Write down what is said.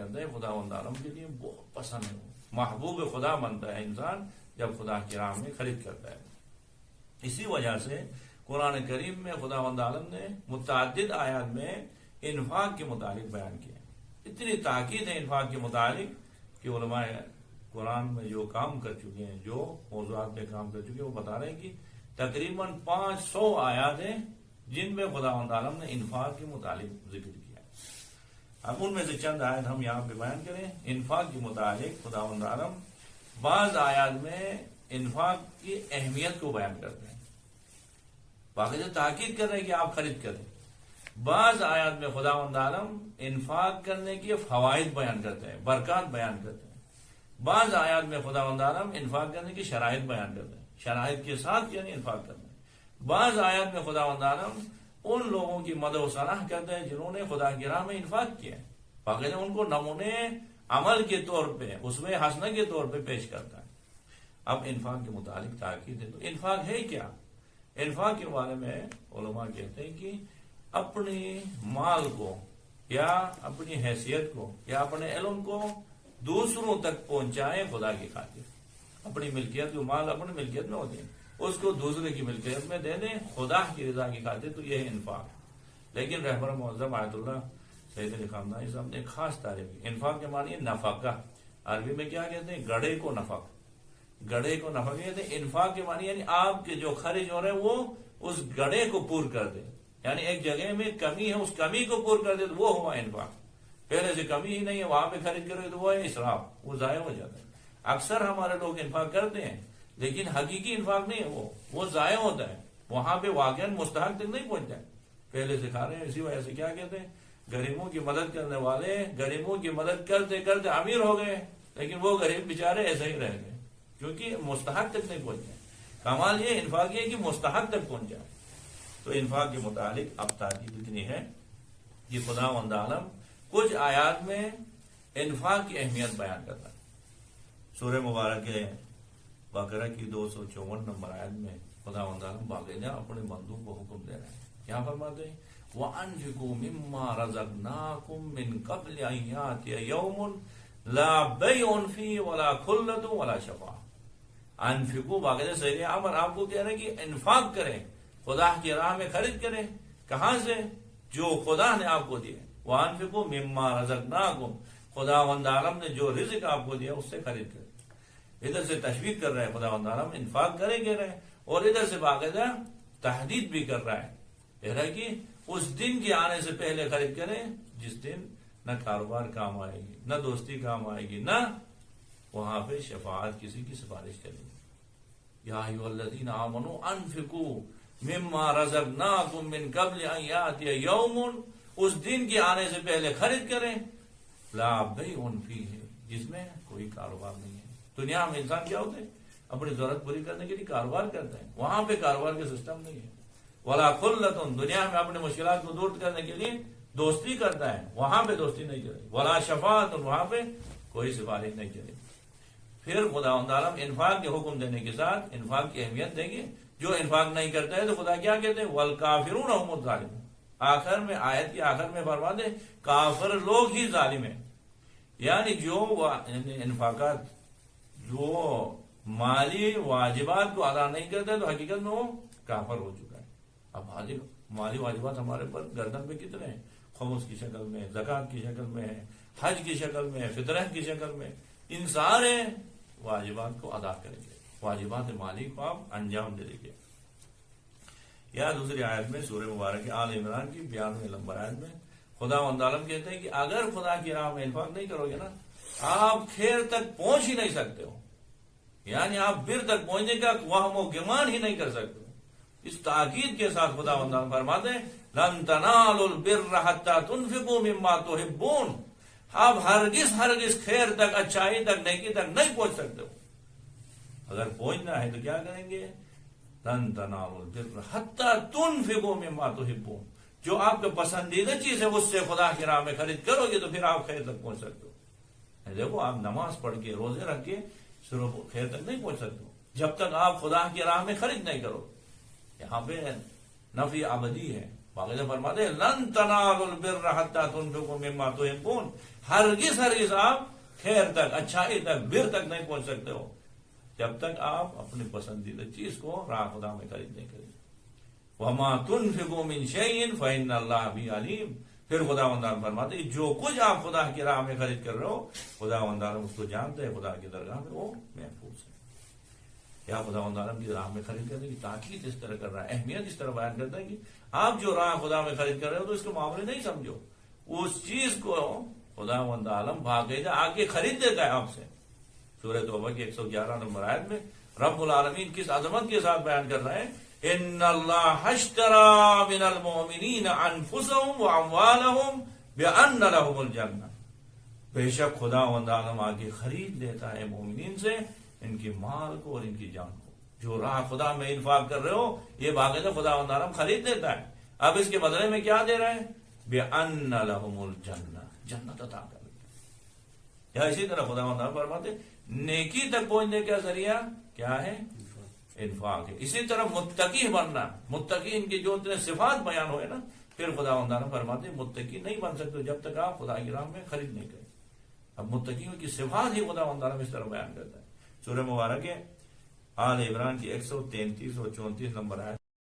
کرتا ہے خدا عالم کے لیے بہت پسند ہے، محبوب خدا بنتا ہے انسان جب خدا کی راہ میں خرید کرتا ہے۔ اسی وجہ سے قرآن کریم میں خدا عالم نے متعدد آیات میں انفاق کے متعلق بیان کیا، اتنی تاکید ہے انفاق کے متعلق کہ علماء قرآن میں جو کام کر چکے ہیں، جو موضوعات میں کام کر چکے ہیں، وہ بتا رہے ہیں کہ تقریباً 500 آیات ہیں جن میں خدا عالم نے انفاق کے متعلق ذکر کیا۔ اب ان میں سے چند آیات ہم یہاں پہ بیان کریں۔ انفاق کے متعلق خدا عالم بعض آیات میں انفاق کی اہمیت کو بیان کرتے ہیں، باقاعدہ تاکید کر رہے ہیں کہ آپ خرید کریں۔ بعض آیات میں خدا عالم انفاق کرنے کے فوائد بیان کرتے ہیں، برکات بیان کرتے ہیں۔ بعض آیات میں خدا عالم انفاق کرنے کی شرائط بیان کرتے ہیں، شرائط کے ساتھ یعنی انفاق کرنا ہے۔ بعض آیات میں خدا عالم ان لوگوں کی مدح و ثنا کرتے ہیں جنہوں نے خدا کی راہ میں انفاق کیا ہے، باقاعدہ ان کو نمونے عمل کے طور پہ، اسوہ حسنہ کے طور پہ پیش کرتا ہے۔ اب انفاق کے متعلق تاکید ہے، تو انفاق ہے کیا؟ انفاق کے بارے میں علماء کہتے ہیں کہ اپنی مال کو یا اپنی حیثیت کو یا اپنے علم کو دوسروں تک پہنچائیں خدا کی خاطر۔ اپنی ملکیت جو مال اپنی ملکیت میں ہوتے ہیں اس کو دوسرے کی ملکیت میں دے دیں خدا کی رضا کی خاطر، تو یہ ہے انفاق۔ لیکن رہبر معظم آیت اللہ سید علی خامنہئی صاحب نے خاص تعریف کی۔ انفاق کے معنی نفقہ، عربی میں کیا کہتے ہیں؟ گڑھے کو نفق، گڑھے کو نفق کہتے ہیں۔ انفاق کے معنی یعنی آپ کے جو خرچ ہو رہے ہیں وہ اس گڑھے کو پور کر دے، یعنی ایک جگہ میں کمی ہے اس کمی کو پور کر دے تو وہ ہوا انفاق۔ پہلے سے کمی ہی نہیں ہے وہاں پہ خرچ کرے تو وہ ہے اسراف، وہ ضائع ہو جاتا ہے۔ اکثر ہمارے لوگ انفاق کرتے ہیں لیکن حقیقی انفاق نہیں ہے، وہ ضائع ہوتا ہے، وہاں پہ واقعا مستحق تک نہیں پہنچتا ہے، پہلے سے کھا رہے ہیں۔ اسی وجہ سے کیا کہتے ہیں؟ غریبوں کی مدد کرنے والے غریبوں کی مدد کرتے کرتے امیر ہو گئے، لیکن وہ غریب بیچارے ایسے ہی رہ گئے کیونکہ مستحق تک نہیں پہنچے۔ کمال یہ انفاق یہ کہ مستحق تک پہنچ جائے۔ تو انفاق کے متعلق اب تاکید اتنی ہے کہ خدا عالم کچھ آیات میں انفاق کی اہمیت بیان کرتا ہے۔ سورہ مبارک بقرہ کی 254 نمبر آیت میں خدا عالم باقاعدہ اپنے بندوں کو حکم دے رہے ہیں، کیا فرماتے ہیں؟ وَأَنفِقُوا مِمَّا رَزَقْنَاكُم مِّن قَبْلِ أَن يَأْتِيَ يَوْمٌ لَا بَيْعٌ فِيهِ وَلَا خُلَّةٌ وَلَا شَفَاعَةٌ۔ انفقوا باقاعدہ صحیح امر آپ کو کہہ رہے ہیں کہ انفاق کریں، خدا کی راہ میں خرید کریں۔ کہاں سے؟ جو خدا نے آپ کو دیا۔ وَأَنفِقُوا مِمَّا رَزَقْنَاكُم، خدا عالم نے جو رزق آپ کو دیا اس سے خرید کریں۔ ادھر سے تشویق کر رہا ہے خدا عالم انفاق کریں کہہ رہے ہیں، اور ادھر سے باقاعدہ تحدید بھی کر رہا ہے، کہہ رہا ہے کہ اس دن کے آنے سے پہلے خرید کریں جس دن نہ کاروبار کام آئے گی، نہ دوستی کام آئے گی، نہ وہاں پہ شفاعت کسی کی سفارش کرے گی۔ یا ایھا الذین آمنوا انفقوا مما رزقناکم من قبل ان یاتی یوم، اس دن کے آنے سے پہلے خرید کریں لا بیع فیہ، جس میں کوئی کاروبار نہیں ہے۔ دنیا میں انسان کیا ہوتے ہیں؟ اپنی ضرورت پوری کرنے کے لیے کاروبار کرتے ہیں، وہاں پہ کاروبار کا سسٹم نہیں ہے۔ ولا خلۃ، دنیا میں اپنے مشکلات کو دور کرنے کے لیے دوستی کرتا ہے، وہاں پہ دوستی نہیں کرے۔ ولا شفاعت، وہاں پہ کوئی سفارش نہیں کرے۔ پھر خدا عالم انفاق کے حکم دینے کے ساتھ انفاق کی اہمیت دیں گے۔ جو انفاق نہیں کرتا ہے تو خدا کیا کہتے ہیں؟ والکافرون هم الظالمون۔ آخر میں آیت کے آخر میں فرما دے کافر لوگ ہی ظالم ہیں، یعنی جو انفاقات جو مالی واجبات کو ادا نہیں کرتے تو حقیقت میں وہ کافر ہو چکا ہے۔ اب مالی واجبات ہمارے پر گردن پہ کتنے ہیں؟ خمس کی شکل میں، زکوٰۃ کی شکل میں، حج کی شکل میں، فطرہ کی شکل میں، ان سارے واجبات کو ادا کریں گے، واجبات مالی کو آپ انجام دے دیں گے۔ یا دوسری آیت میں سورہ مبارک آل عمران کی 92 نمبر آیت میں خدا عالم کہتے ہیں کہ اگر خدا کی راہ میں انفاق نہیں کرو گے نا آپ خیر تک پہنچ ہی نہیں سکتے ہو، یعنی آپ بر تک پہنچنے کا وہم و گمان ہی نہیں کر سکتے۔ اس تاکید کے ساتھ خدا عالم فرماتے ہیں لن تنالوا البر حتى تنفقوا مما تحبون، آپ ہرگز خیر تک، اچھائی تک، نیکی تک نہیں پہنچ سکتے ہو۔ اگر پہنچنا ہے تو کیا کریں گے؟ لن تنالوا البر حتى تنفقوا مما تحبون، جو آپ کا پسندیدہ چیز ہے اس سے خدا کی راہ میں خرید کرو گے تو پھر آپ خیر تک پہنچ سکتے ہو۔ دیکھو آپ نماز پڑھ کے روزے رکھ کے صرف خیر تک نہیں پہنچ سکتے ہو جب تک آپ خدا کی راہ میں خرید نہیں کرو۔ یہاں پہ نفع ابدی ہے، باقاعدہ فرماتے ہیں لن تنالوا البر حتى تنفقوا مما تحبون، ہرگز آپ خیر تک، اچھائی تک، بر تک نہیں پہنچ سکتے ہو جب تک آپ اپنی پسندیدہ چیز کو راہ خدا میں خرید نہیں کریں. وما تنفقوا من شيء فإن الله به عليم. پھر خدا وندار فرماتے ہیں جو کچھ آپ خدا کی راہ میں خرید کر رہے ہو خدا وندار اس کو جانتے ہیں، خدا کی درگاہ میں وہ محفوظ ہے. یا خدا وندارم کی راہ میں خرید کرنے کی تاکید اس طرح کر رہا ہے، اہمیت اس طرح بیان کرتا ہے کہ آپ جو راہ خدا میں خرید کر رہے ہو تو اس کے معاملے نہیں سمجھو، اس چیز کو خدا وند عالم باقاعدہ آگے خرید دیتا ہے آپ سے. سورہ توبہ کی 111 نمبر آیت میں رب العالمین کس عظمت کے ساتھ بیان کر رہا ہے، ان اللہ اشترى من المؤمنین انفسهم واموالهم بان لهم الجنہ. بے شک خدا وند عالم آگے خرید لیتا ہے مومنین سے ان کی مال کو اور ان کی جان کو. جو راہ خدا میں انفاق کر رہے ہو یہ باقاعدہ خدا وند عالم خرید لیتا ہے. اب اس کے بدلے میں کیا دے رہے ہیں؟ بِأَنَّ لَهُمُ الْجَنَّةَ، جنت عطا کر دے. یا اسی طرح خدا وند عالم فرماتے نیکی تک پہنچنے کا ذریعہ کیا ہے؟ انفاق ہے. اسی طرح متقی بننا، متقی ان کی جو اتنے صفات بیان ہوئے نا، پھر خدا وند عالم فرماتے متقی نہیں بن سکتے جب تک آپ خدا کی راہ میں خرید نہیں کریں. اب متقیوں کی صفات ہی خدا وند عالم اس طرح بیان کرتا ہے. سورہ مبارک آل عمران کی 133 اور 34 نمبر آیت